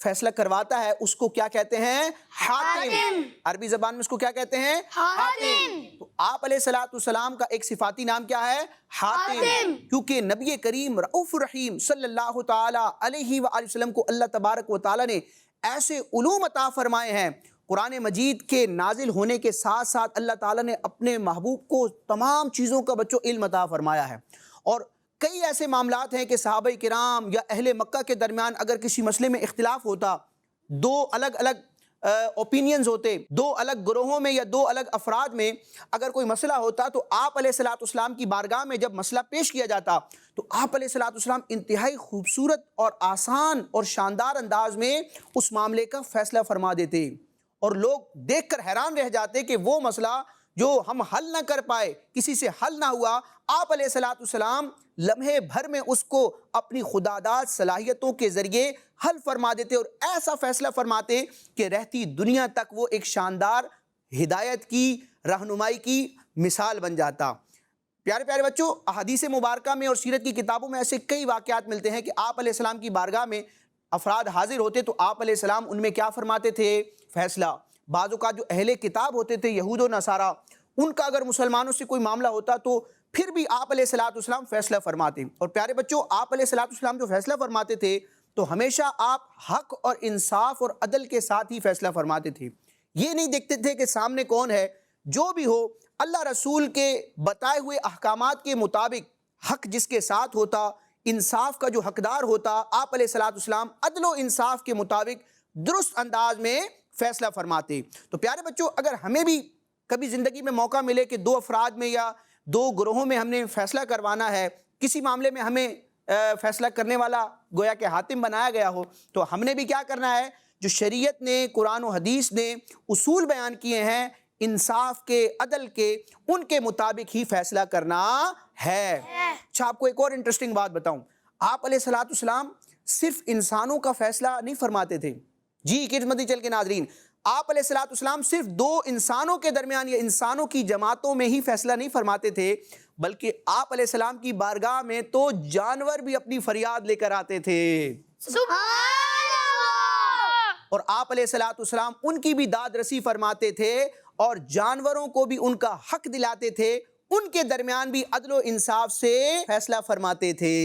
فیصلہ کرواتا ہے اس کو کیا کہتے ہیں؟ حاتم۔ عربی زبان میں اس کو کیا کہتے ہیں؟ حاتم۔ تو آپ علیہ الصلوۃ والسلام کا ایک صفاتی نام کیا ہے؟ حاتم، کیونکہ نبی کریم رؤوف رحیم صلی اللہ تعالی علیہ وآلہ وسلم کو اللہ تبارک و تعالی نے ایسے علوم عطا فرمائے ہیں۔ قرآن مجید کے نازل ہونے کے ساتھ ساتھ اللہ تعالیٰ نے اپنے محبوب کو تمام چیزوں کا بچوں علم عطا فرمایا ہے، اور کئی ایسے معاملات ہیں کہ صحابہ کرام یا اہل مکہ کے درمیان اگر کسی مسئلے میں اختلاف ہوتا، دو الگ الگ اوپینینز ہوتے، دو الگ گروہوں میں یا دو الگ افراد میں اگر کوئی مسئلہ ہوتا، تو آپ علیہ الصلوۃ والسلام کی بارگاہ میں جب مسئلہ پیش کیا جاتا تو آپ علیہ الصلوۃ والسلام انتہائی خوبصورت اور آسان اور شاندار انداز میں اس معاملے کا فیصلہ فرما دیتے، اور لوگ دیکھ کر حیران رہ جاتے کہ وہ مسئلہ جو ہم حل نہ کر پائے، کسی سے حل نہ ہوا، آپ علیہ الصلوۃ والسلام لمحے بھر میں اس کو اپنی خداداد صلاحیتوں کے ذریعے حل فرما دیتے اور ایسا فیصلہ فرماتے کہ رہتی دنیا تک وہ ایک شاندار ہدایت کی، رہنمائی کی مثال بن جاتا۔ پیارے پیارے بچوں، احادیث مبارکہ میں اور سیرت کی کتابوں میں ایسے کئی واقعات ملتے ہیں کہ آپ علیہ السلام کی بارگاہ میں افراد حاضر ہوتے تو آپ علیہ السلام ان میں کیا فرماتے تھے؟ فیصلہ۔ بعض اوقات جو اہل کتاب ہوتے تھے، یہود و نصارہ، ان کا اگر مسلمانوں سے کوئی معاملہ ہوتا تو پھر بھی آپ علیہ الصلوۃ والسلام فیصلہ فرماتے۔ اور پیارے بچوں، آپ علیہ الصلوۃ والسلام جو فیصلہ فرماتے تھے تو ہمیشہ آپ حق اور انصاف اور عدل کے ساتھ ہی فیصلہ فرماتے تھے۔ یہ نہیں دیکھتے تھے کہ سامنے کون ہے، جو بھی ہو اللہ رسول کے بتائے ہوئے احکامات کے مطابق حق جس کے ساتھ ہوتا، انصاف کا جو حقدار ہوتا، آپ علیہ الصلوۃ والسلام عدل و انصاف کے مطابق درست انداز میں فیصلہ فرماتے۔ تو پیارے بچوں، اگر ہمیں بھی کبھی زندگی میں موقع ملے کہ دو افراد میں یا دو گروہوں میں ہم نے فیصلہ کروانا ہے، کسی معاملے میں ہمیں فیصلہ کرنے والا گویا کہ حاتم بنایا گیا ہو، تو ہم نے بھی کیا کرنا ہے؟ جو شریعت نے، قرآن و حدیث نے اصول بیان کیے ہیں انصاف کے، عدل کے، ان کے مطابق ہی فیصلہ کرنا ہے۔ اچھا، آپ کو ایک اور انٹرسٹنگ بات بتاؤں، آپ علیہ الصلوۃ والسلام صرف انسانوں کا فیصلہ نہیں فرماتے تھے۔ جی کڈز مدنی چینل کے ناظرین، آپ علیہ الصلوۃ والسلام صرف دو انسانوں کے درمیان یا انسانوں کی جماعتوں میں ہی فیصلہ نہیں فرماتے تھے، بلکہ آپ علیہ السلام کی بارگاہ میں تو جانور بھی اپنی فریاد لے کر آتے تھے، سبحان اللہ۔ اور آپ علیہ الصلوۃ والسلام ان کی بھی داد رسی فرماتے تھے اور جانوروں کو بھی ان کا حق دلاتے تھے، ان کے درمیان بھی عدل و انصاف سے فیصلہ فرماتے تھے۔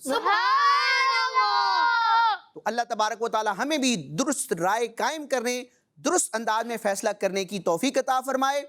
سبحان اللہ۔ تو اللہ تبارک و تعالی ہمیں بھی درست رائے قائم کرنے، درست انداز میں فیصلہ کرنے کی توفیق عطا فرمائے،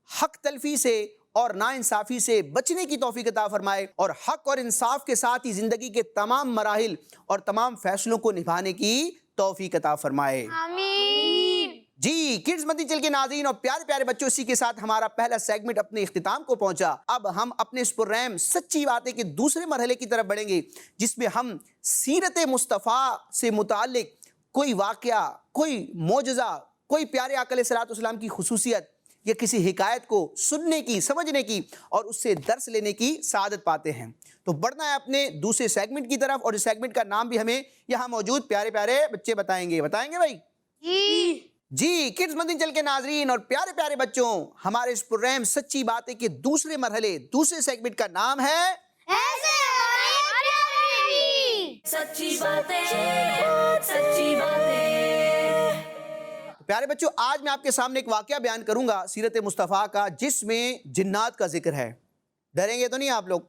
حق تلفی سے اور ناانصافی سے بچنے کی توفیق عطا فرمائے، اور حق اور انصاف کے ساتھ ہی زندگی کے تمام مراحل اور تمام فیصلوں کو نبھانے کی توفیق عطا فرمائے۔ آمین۔ جی کڈز مدنی چینل کے ناظرین اور پیارے پیارے بچوں، اسی کے ساتھ ہمارا پہلا سیگمنٹ اپنے اختتام کو پہنچا۔ اب ہم اپنے اس پررحم سچی باتیں کے دوسرے مرحلے کی طرف بڑھیں گے، جس میں ہم سیرت مصطفیٰ سے متعلق کوئی واقعہ، کوئی معجزہ، کوئی پیارے آقا علیہ الصلوۃ والسلام کی خصوصیت یا کسی حکایت کو سننے کی، سمجھنے کی اور اس سے درس لینے کی سعادت پاتے ہیں۔ تو بڑھنا ہے اپنے دوسرے سیگمنٹ کی طرف، اور اس سیگمنٹ کا نام بھی ہمیں یہاں موجود پیارے پیارے بچے بتائیں گے بھائی؟ جی جی کڈز مدنی چینل کے ناظرین اور پیارے پیارے بچوں، ہمارے اس پررحم سچی باتیں کے دوسرے مرحلے، دوسرے سیگمنٹ کا نام ہے ایسے ہمارے پیارے نبی۔ سچی باتیں، سچی باتیں۔ پیارے بچوں، آج میں آپ کے سامنے ایک واقعہ بیان کروں گا سیرت مصطفیٰ کا، جس میں جنات کا ذکر ہے۔ ڈریں گے تو نہیں آپ لوگ؟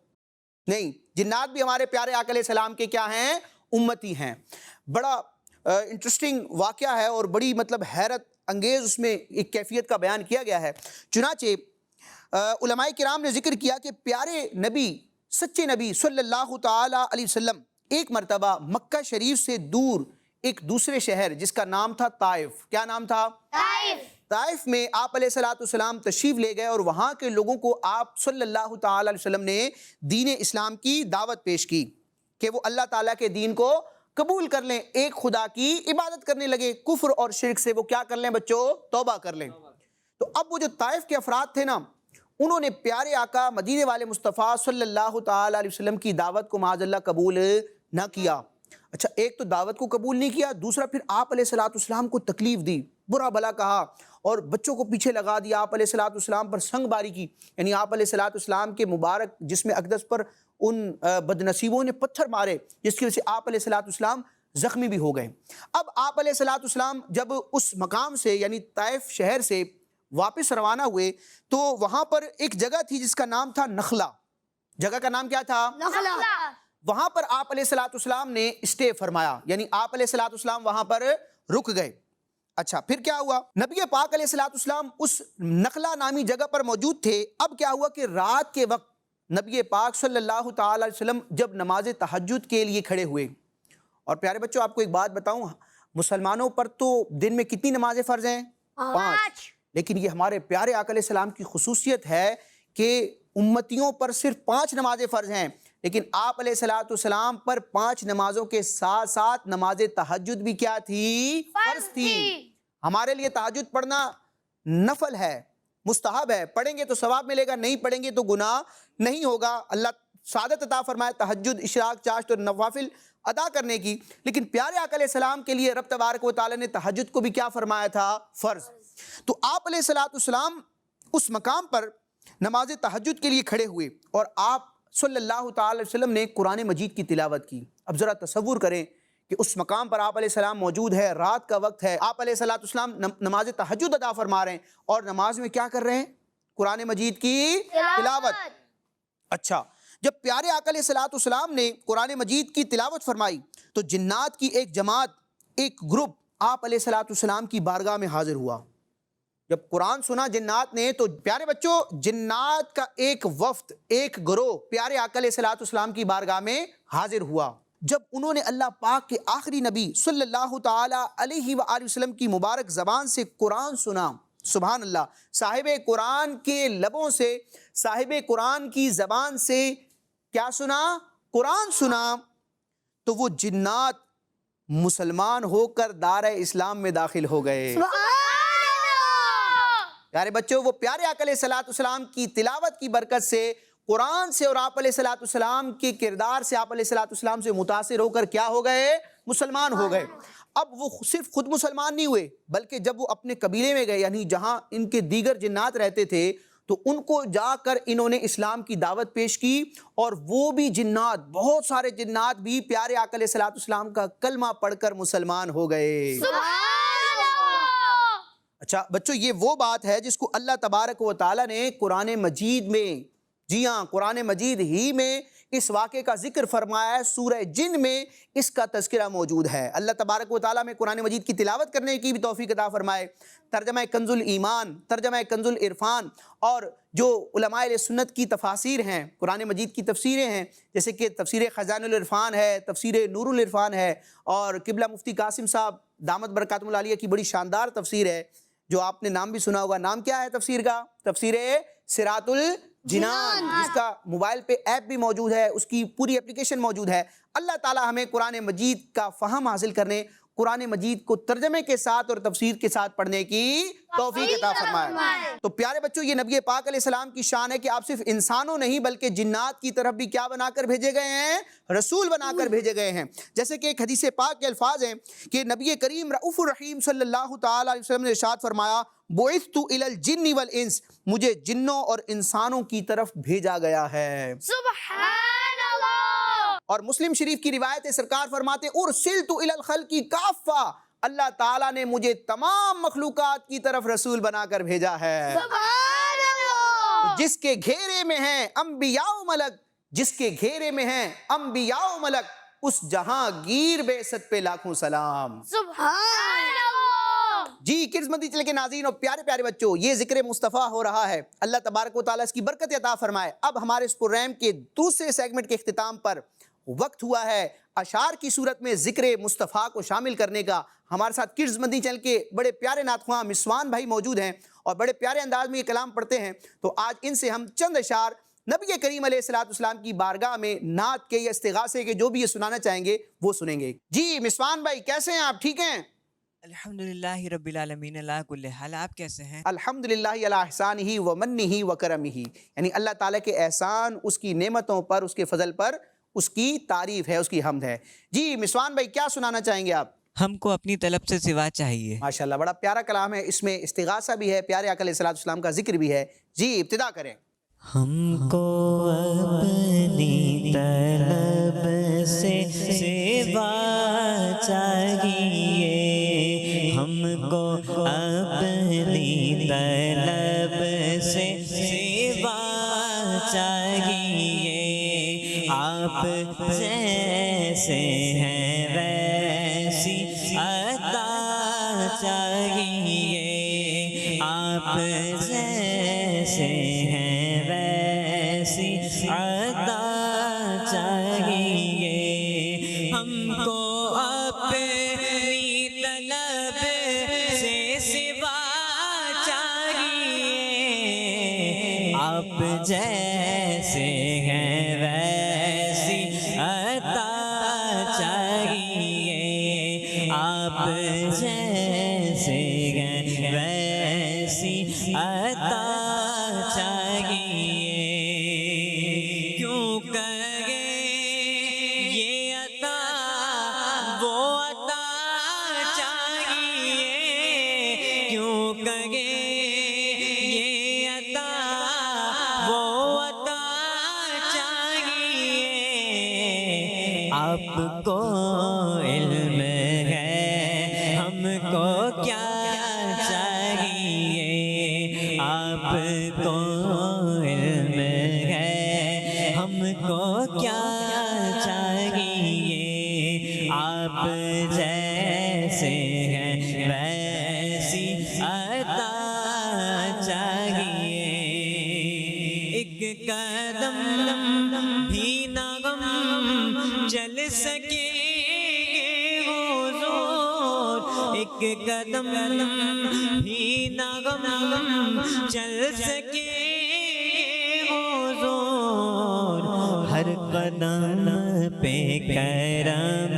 نہیں، جنات بھی ہمارے پیارے آقا علیہ السلام کے کیا ہیں؟ امتی ہیں۔ بڑا انٹرسٹنگ واقعہ ہے اور بڑی حیرت انگیز اس میں ایک کیفیت کا بیان کیا گیا ہے۔ چنانچہ علماء کرام نے ذکر کیا کہ پیارے نبی، سچے نبی صلی اللہ تعالی علیہ وسلم ایک مرتبہ مکہ شریف سے دور ایک دوسرے شہر جس کا نام تھا طائف، کیا نام تھا؟ طائف میں آپ علیہ الصلوۃ والسلام تشریف لے گئے اور وہاں کے لوگوں کو آپ صلی اللہ تعالی علیہ وسلم نے دین اسلام کی دعوت پیش کی کہ وہ اللہ تعالیٰ کے دین کو قبول کر لیں، ایک خدا کی عبادت کرنے لگے، کفر اور شرک سے وہ کیا کر لیں بچوں؟ توبہ کر لیں۔ تو اب وہ جو طائف کے افراد تھے نا، انہوں نے پیارے آقا مدینے والے مصطفیٰ صلی اللہ تعالی علیہ وسلم کی دعوت کو معاذ اللہ قبول نہ کیا۔ اچھا، ایک تو دعوت کو قبول نہیں کیا، دوسرا پھر آپ علیہ الصلوۃ والسلام کو تکلیف دی، برا بھلا کہا اور بچوں کو پیچھے لگا دیا، آپ علیہ الصلوۃ والسلام پر سنگ باری کی، یعنی آپ علیہ الصلوۃ والسلام کے مبارک جسم اقدس پر ان بد نصیبوں نے پتھر مارے، جس کی وجہ سے آپ علیہ الصلوۃ والسلام زخمی بھی ہو گئے۔ اب آپ علیہ الصلوۃ والسلام جب اس مقام سے یعنی طائف شہر سے واپس روانہ ہوئے تو وہاں پر ایک جگہ تھی جس کا نام تھا نخلا۔ جگہ کا نام کیا تھا؟ نخلا۔ وہاں پر آپ علیہ الصلوۃ والسلام نے اسٹے فرمایا، یعنی آپ علیہ الصلوۃ والسلام وہاں پر رک گئے۔ اچھا پھر کیا ہوا؟ نبی پاک علیہ الصلوۃ والسلام اس نخلا نامی جگہ پر موجود تھے۔ اب کیا ہوا کہ رات کے وقت نبی پاک صلی اللہ تعالی علیہ وسلم جب نماز تہجد کے لیے کھڑے ہوئے، اور پیارے بچوں آپ کو ایک بات بتاؤں، مسلمانوں پر تو دن میں کتنی نمازیں فرض ہیں؟ 5۔ لیکن یہ ہمارے پیارے آقا علیہ السلام کی خصوصیت ہے کہ امتیوں پر صرف 5 نمازیں فرض ہیں، لیکن آپ علیہ الصلوۃ والسلام پر 5 نمازوں کے ساتھ ساتھ نماز تہجد بھی کیا تھی؟ فرض تھی۔ ہمارے لیے تہجد پڑھنا نفل ہے، مستحب ہے، پڑھیں گے تو ثواب ملے گا، نہیں پڑھیں گے تو گناہ نہیں ہوگا۔ اللہ سعادت عطا فرمائے تہجد، اشراق، چاشت اور نوافل ادا کرنے کی، لیکن پیارے آقا علیہ السلام کے لیے رب تبارک و تعالی نے تہجد کو بھی کیا فرمایا تھا؟ فرض۔ تو آپ علیہ الصلوۃ والسلام اس مقام پر نماز تہجد کے لیے کھڑے ہوئے اور آپ صلی اللہ تعالی علیہ وسلم نے قرآن مجید کی تلاوت کی۔ اب ذرا تصور کریں کہ اس مقام پر آپ علیہ السلام موجود ہے، رات کا وقت ہے، آپ علیہ الصلوۃ والسلام نماز تہجد ادا فرما رہے ہیں اور نماز میں کیا کر رہے ہیں؟ قرآن مجید کی تلاوت۔ اچھا جب پیارے آقا علیہ الصلوۃ والسلام نے قرآن مجید کی تلاوت فرمائی تو جنات کی ایک جماعت، ایک گروپ آپ علیہ الصلوۃ والسلام کی بارگاہ میں حاضر ہوا۔ جب قرآن سنا جنات نے تو پیارے بچوں جنات کا ایک وفد، ایک گروہ پیارے آقا علیہ الصلوۃ والسلام کی بارگاہ میں حاضر ہوا۔ جب انہوں نے اللہ پاک کے آخری نبی صلی اللہ تعالی علیہ وآلہ وسلم کی مبارک زبان سے قرآن سنا، سبحان اللہ، صاحب قرآن کے لبوں سے، صاحب قرآن کی زبان سے کیا سنا؟ قرآن سنا، تو وہ جنات مسلمان ہو کر دار اسلام میں داخل ہو گئے۔ پیارے بچوں وہ پیارے آقا علیہ الصلوۃ والسلام کی تلاوت کی برکت سے، قرآن سے اور آپ علیہ الصلوۃ والسلام کے کردار سے، آپ علیہ الصلوۃ والسلام سے متاثر ہو کر کیا ہو گئے؟ مسلمان ہو گئے۔ اب وہ صرف خود مسلمان نہیں ہوئے بلکہ جب وہ اپنے قبیلے میں گئے، یعنی جہاں ان کے دیگر جنات رہتے تھے، تو ان کو جا کر انہوں نے اسلام کی دعوت پیش کی، اور وہ بھی جنات، بہت سارے جنات بھی پیارے آقا علیہ الصلوۃ والسلام کا کلمہ پڑھ کر مسلمان ہو گئے۔ اچھا بچوں یہ وہ بات ہے جس کو اللہ تبارک و تعالیٰ نے قرآن مجید میں، جی ہاں قرآن مجید ہی میں اس واقعے کا ذکر فرمایا ہے، سورہ جن میں اس کا تذکرہ موجود ہے۔ اللہ تبارک و تعالیٰ میں قرآن مجید کی تلاوت کرنے کی بھی توفیق عطا فرمائے۔ ترجمہ کنز الایمان، ترجمہ کنز العرفان، اور جو علماء اہل سنت کی تفاسیر ہیں، قرآن مجید کی تفسیریں ہیں، جیسے کہ تفسیر خزائن العرفان ہے، تفسیر نور العرفان ہے، اور قبلہ مفتی قاسم صاحب دامت برکاتہم العالیہ کی بڑی شاندار تفسیر ہے جو آپ نے نام بھی سنا ہوگا۔ نام کیا ہے تفسیر کا؟ تفسیر صراط الجنان، جس کا موبائل پہ ایپ بھی موجود ہے، اس کی پوری اپلیکیشن موجود ہے۔ اللہ تعالی ہمیں قرآن مجید کا فہم حاصل کرنے، قرآن مجید کو ترجمے کے ساتھ اور تفسیر کے ساتھ پڑھنے کی توفیق عطا فرمائے۔ تو پیارے بچوں یہ نبی پاک علیہ السلام کی شان ہے کہ آپ صرف انسانوں نہیں بلکہ جنات کی طرف بھی کیا بنا کر بھیجے گئے ہیں؟ رسول بنا کر بھیجے گئے ہیں۔ جیسے کہ ایک حدیث پاک کے الفاظ ہیں کہ نبی کریم رؤوف الرحیم صلی اللہ تعالی علیہ وسلم نے ارشاد فرمایا، بعثت الی الجن والانس، مجھے جنوں اور انسانوں کی طرف بھیجا گیا ہے۔ سبحان اللہ۔ اور مسلم شریف کی روایت سرکار فرماتے ارسلت الی الخلق کافہ، اللہ تعالیٰ نے مجھے تمام مخلوقات کی طرف رسول بنا کر بھیجا ہے۔ سبحان اللہ۔ جس کے گھیرے میں ہیں انبیاء و ملک، جس کے گھیرے میں ہیں انبیاء و ملک، اس جہاں گیر بعثت پہ لاکھوں سلام۔ سبحان اللہ۔ جی کرز مندی چلے کے ناظرین اور پیارے پیارے بچوں، یہ ذکر مصطفیٰ ہو رہا ہے، اللہ تبارک و تعالیٰ اس کی برکت عطا فرمائے۔ اب ہمارے اس پروگرام کے دوسرے سیگمنٹ کے اختتام پر وقت ہوا ہے اشعار کی صورت میں ذکر مصطفیٰ کو شامل کرنے کا۔ ہمارے ساتھ کرز مندی چینل کے بڑے پیارے نعت خواں مسوان بھائی موجود ہیں اور بڑے پیارے انداز میں یہ کلام پڑھتے ہیں، تو آج ان سے ہم چند اشعار نبی کریم علیہ الصلوۃ والسلام کی بارگاہ میں نعت کے یا استغاثے کے جو بھی یہ سنانا چاہیں گے وہ سنیں گے۔ جی مسوان بھائی کیسے ہیں آپ؟ ٹھیک ہیں؟ الحمدللہ رب العالمین اللہ کل حال، آپ کیسے ہیں؟ الحمدللہ علی احسانہ و منہ و کرمہ، یعنی اللہ تعالیٰ کے احسان، اس کی نعمتوں پر، اس کے فضل پر اس کی تعریف ہے، اس کی حمد ہے۔ جی مسوان بھائی کیا سنانا چاہیں گے آپ؟ ہم کو اپنی طلب سے سوا چاہیے۔ ماشاءاللہ بڑا پیارا کلام ہے، اس میں استغاثہ بھی ہے، پیارے آقا علیہ الصلوۃ والسلام کا ذکر بھی ہے۔ جی ابتدا کریں۔ ہم کو اپنی طلب سے سوا چاہیے ہم کو اپنی طلب سے سوا چاہیے آپ جیسے ہیں ویسی عطا چاہیے آپ جیسے ہیں ویسی عطا چاہیے ہم کو اپنی طلب سے سوا چاہیے آپ جیسے ہیں ویسی عطا چاہیے آپ جیسے ہیں ویسی عطا چاہیے کیوں کرے یہ عطا وہ عطا چاہیے کیوں کرے یہ عطا وہ عطا چاہیے آپ کو علم ہے ہم کو کیا چاہیے آپ کو علم ہے ہم کو کیا چاہیے آپ جیسے ہیں ویسی عطا چاہیے ایک قدم بھی نہ غم چل سکے حضور ایک قدم بھی نہ غم چل سکے حضور ہر قدم پہ کرم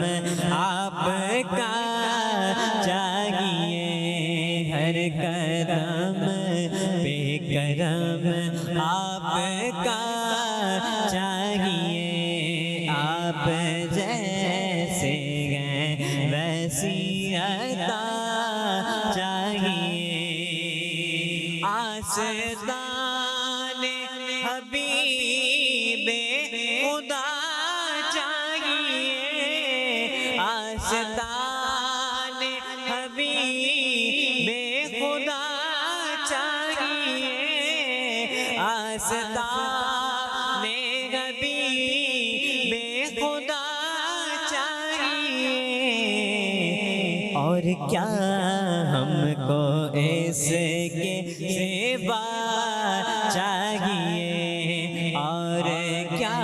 آپ کا چاہیے ہر قدم پہ کرم آپ کا چاہیے آپ جیسے ہیں ویسی عطا چاہیے آستان حبیب خدا چاہیے آستان حبیب خدا چاہیے آستان حبیب خدا چاہیے اور کیا ہم کو اس کے سوا چاہیے اور کیا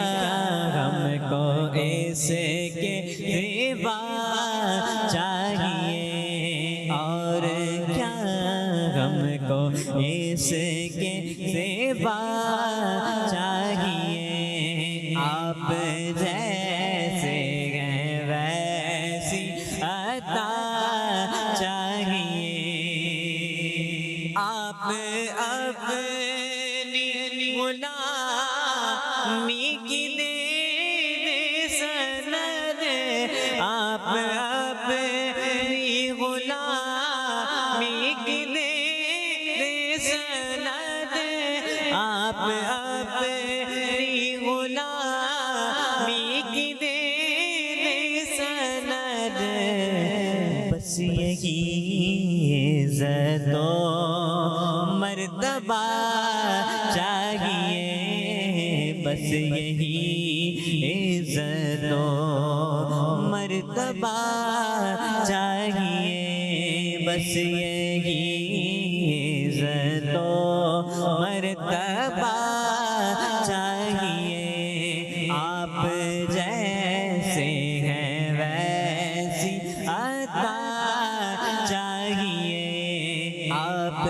ہم کو اس کے سوا چاہیے اور کیا ہم کو اس کے سوا چاہیے آپ جیسے ہیں ویسی عطا چاہیے آپ اپنی غلامی کی دے سند آپ اپنی غلامی کی دے سند آپ اپنی غلامی کی دے سند بس یہی عزت و مرتبہ چاہیے بس یہی عزت و مرتبہ چاہیے بس یہی عزت و مرتبہ چاہیے آپ جیسے ہیں ویسی عطا چاہیے آپ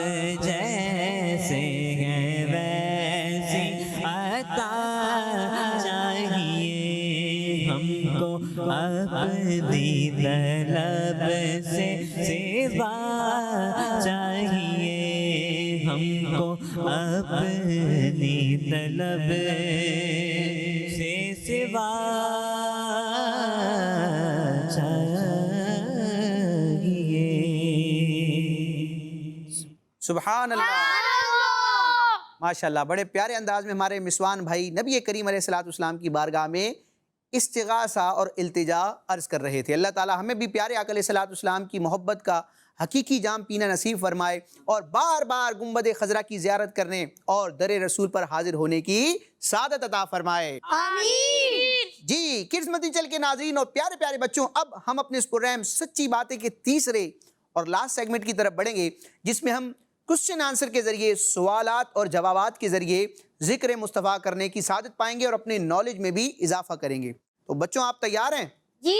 جیسے ہیں ویسی عطا چاہیے ہم کو اپنی طلب سے سوا چاہیے ہم کو اپنی طلب سے سوا چاہیے سبحان اللہ ماشاءاللہ بڑے پیارے انداز میں ہمارے مسوان بھائی نبی کریم علیہ الصلوۃ والسلام کی بارگاہ میں استغاثہ اور التجا عرض کر رہے تھے۔ اللہ تعالی ہمیں بھی پیارے آقا علیہ الصلوۃ والسلام کی محبت کا حقیقی جام پینا نصیب فرمائے اور بار بار گنبد خضرا کی زیارت کرنے اور در رسول پر حاضر ہونے کی سعادت عطا فرمائے۔ آمین۔ جی کڈز مدنی چینل کے ناظرین اور پیارے پیارے بچوں، اب ہم اپنے اس پروگرام سچی باتیں کے تیسرے اور لاسٹ سیگمنٹ کی طرف بڑھیں گے، جس میں ہم کوسچن آنسر کے ذریعے، سوالات اور جوابات کے ذریعے ذکر مصطفیٰ کرنے کی سعادت پائیں گے اور اپنے نالج میں بھی اضافہ کریں گے۔ تو بچوں آپ تیار ہیں؟ جی۔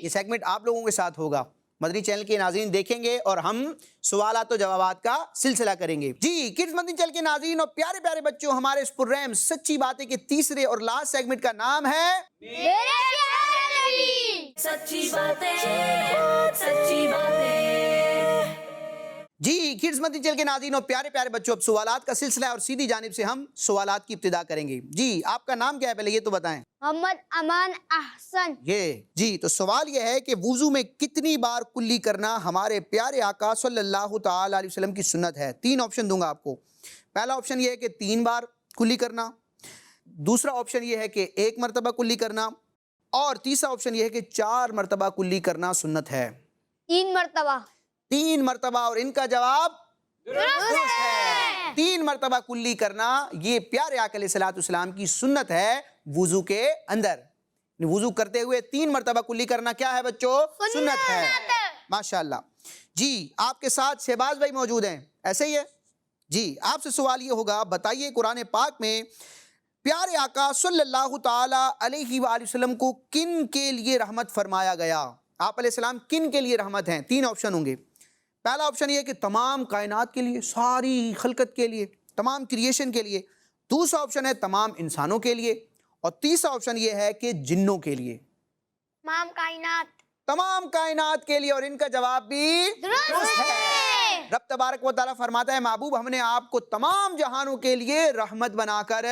یہ سیگمنٹ آپ لوگوں کے ساتھ ہوگا، مدنی چینل کے ناظرین دیکھیں گے اور ہم سوالات و جوابات کا سلسلہ کریں گے۔ جی کڈز مدنی چینل کے ناظرین اور پیارے پیارے بچوں، ہمارے اس پروگرام سچی باتیں کے تیسرے اور لاسٹ سیگمنٹ کا نام ہے میرے پیارے نبی۔ سچی باتیں سچی باتیں۔ جی کڈز مدنی چینل کے ناظرین اور پیارے پیارے بچوں، اب سوالات کا سلسلہ ہے اور سیدھی جانب سے ہم سوالات کی ابتدا کریں گے۔ جی آپ کا نام کیا ہے پہلے یہ تو بتائیں۔ محمد امان احسن۔ جی تو سوال یہ ہے کہ وضو میں کتنی بار کلی کرنا ہمارے پیارے آقا صلی اللہ تعالی علیہ وسلم کی سنت ہے؟ 3 آپشن دوں گا آپ کو۔ پہلا آپشن یہ ہے کہ 3 بار کلی کرنا، دوسرا آپشن یہ ہے کہ 1 مرتبہ کلی کرنا، اور تیسرا آپشن یہ ہے کہ 4 مرتبہ کلی کرنا سنت ہے۔ 3 مرتبہ۔ 3 مرتبہ، اور ان کا جواب درست ہے۔ 3 مرتبہ کلی کرنا یہ پیارے آقا علیہ الصلوۃ والسلام کی سنت ہے وضو کے اندر۔ وضو کرتے ہوئے 3 مرتبہ کلی کرنا کیا ہے بچوں؟ سنت ہے۔ ماشاءاللہ۔ جی آپ کے ساتھ شہباز بھائی موجود ہیں، ایسے ہی ہے؟ جی آپ سے سوال یہ ہوگا، بتائیے قرآن پاک میں پیارے آقا صلی اللہ تعالی علیہ وآلہ وسلم کو کن کے لیے رحمت فرمایا گیا؟ آپ علیہ السلام کن کے لیے رحمت ہیں؟ 3 آپشن ہوں گے۔ پہلا آپشن یہ کہ تمام کائنات کے لیے، ساری خلقت کے لیے، تمام کریشن کے لیے۔ دوسرا آپشن ہے تمام انسانوں کے لیے، اور تیسرا آپشن یہ ہے کہ جنوں کے لیے۔ تمام کائنات۔ تمام کائنات کے لیے، اور ان کا جواب بھی درست ہے۔ رب تبارک و تعالیٰ فرماتا ہے محبوب ہم نے آپ کو تمام جہانوں کے لیے رحمت بنا کر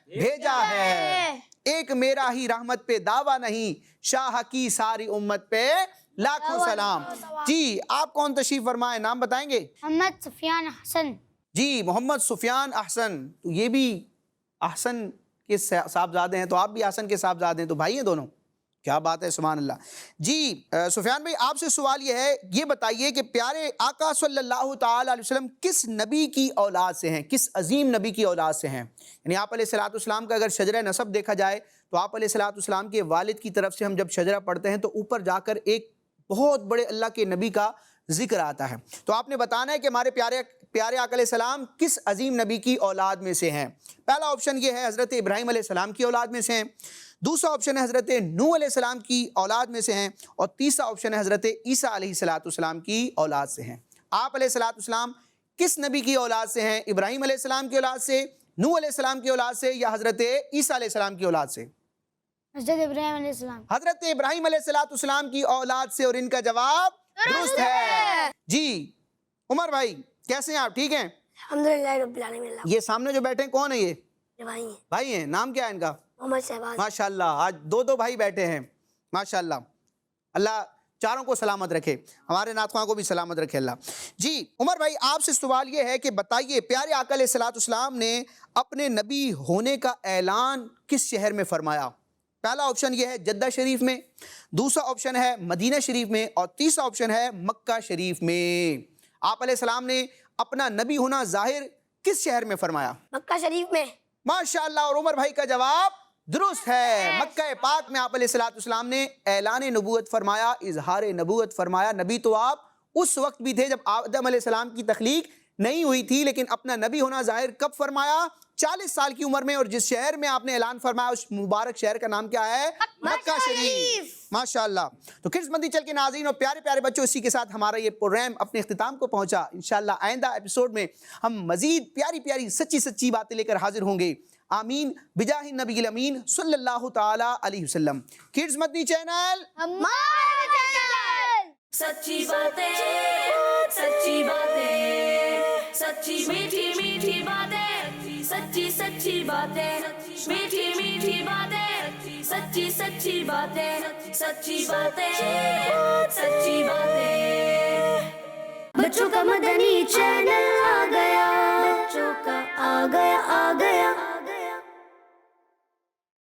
بھیجا ہے، ایک میرا ہی رحمت پہ دعویٰ نہیں، شاہ کی ساری امت پہ لاکھوں سلام۔ جی آپ کون تشریف فرمائے، نام بتائیں گے؟ محمد سفیان احسن۔ جی محمد سفیان احسن، تو یہ بھی احسن کے صاحبزادے ہیں، تو آپ بھی احسن کے صاحبزادے ہیں، تو بھائی ہیں دونوں، کیا بات ہے، سبحان اللہ۔ جی سفیان بھائی آپ سے سوال یہ ہے، یہ بتائیے کہ پیارے آقا صلی اللہ تعالی علیہ وسلم کس نبی کی اولاد سے ہیں، کس عظیم نبی کی اولاد سے ہیں؟ یعنی آپ علیہ الصلوۃ والسلام کا اگر شجرہ نسب دیکھا جائے تو آپ علیہ الصلوۃ والسلام کے والد کی طرف سے ہم جب شجرہ پڑھتے ہیں تو اوپر جا کر ایک بہت بڑے اللہ کے نبی کا ذکر آتا ہے، تو آپ نے بتانا ہے کہ ہمارے پیارے آقا علیہ السلام کس عظیم نبی کی اولاد میں سے ہیں۔ پہلا آپشن یہ ہے حضرت ابراہیم علیہ السلام کی اولاد میں سے ہیں، دوسرا آپشن ہے حضرت نوح علیہ السلام کی اولاد میں سے ہیں، اور تیسرا آپشن ہے حضرت عیسیٰ علیہ السلام کی اولاد سے ہیں۔ آپ علیہ السلام کس نبی کی اولاد سے ہیں؟ ابراہیم علیہ السلام کی اولاد سے، نوح علیہ السلام کی اولاد سے، یا حضرت عیسیٰ علیہ السلام کی اولاد سے؟ حضرت ابراہیم علیہ السلام۔ حضرت ابراہیم علیہ السلام کی اولاد سے، اور ان کا جواب درست ہے۔ جی عمر بھائی کیسے ہیں آپ، ٹھیک ہیں؟ الحمدللہ رب العالمین۔ یہ سامنے جو بیٹھے ہیں کون ہے؟ یہ بھائی ہیں، بھائی ہیں، نام کیا ہے ان کا؟ محمد شہباز۔ ماشاءاللہ آج 2 بھائی بیٹھے ہیں، ماشاءاللہ، اللہ چاروں کو سلامت رکھے، ہمارے ناتخواں کو بھی سلامت رکھے اللہ۔ جی عمر بھائی آپ سے سوال یہ ہے کہ بتائیے پیارے آقا علیہ الصلوۃ والسلام نے اپنے نبی ہونے کا اعلان کس شہر میں فرمایا؟ پہلا آپشن یہ ہے جدہ شریف میں، دوسرا آپشن ہے مدینہ شریف میں، اور تیسرا آپشن ہے مکہ شریف میں۔ آپ علیہ السلام نے اپنا نبی ہونا ظاہر کس شہر میں فرمایا؟ مکہ شریف میں۔ ماشاءاللہ، اور عمر بھائی کا جواب درست ہے۔ مکہ پاک میں آپ علیہ الصلوۃ والسلام نے اعلان نبوت فرمایا، اظہار نبوت فرمایا۔ نبی تو آپ اس وقت بھی تھے جب آدم علیہ السلام کی تخلیق نہیں ہوئی تھی، لیکن اپنا نبی ہونا ظاہر کب فرمایا؟ 40 سال کی عمر میں، اور جس شہر میں آپ نے اعلان فرمایا اس مبارک شہر کا نام کیا ہے؟ مکہ شریف۔ ماشاءاللہ۔ تو کڈز مدنی چینل کے ناظرین اور پیارے پیارے بچوں، اسی کے ساتھ ہمارا یہ پروگرام اپنے اختتام کو پہنچا۔ انشاءاللہ آئندہ ایپیسوڈ میں ہم مزید پیاری پیاری سچی باتیں لے کر حاضر ہوں گے۔ آمین بجاہ النبی الامین صلی اللہ تعالی علیہ وسلم۔ کڈز مدنی چینل ہمارا چینل۔ سچی باتیں سچی باتیں، سچی میٹھی میٹھی باتیں، سچی باتیں، میٹھی میٹھی باتیں، سچی باتیں، سچی باتیں سچی باتیں۔ بچوں کا مدنی چینل آ گیا، بچوں کا آ گیا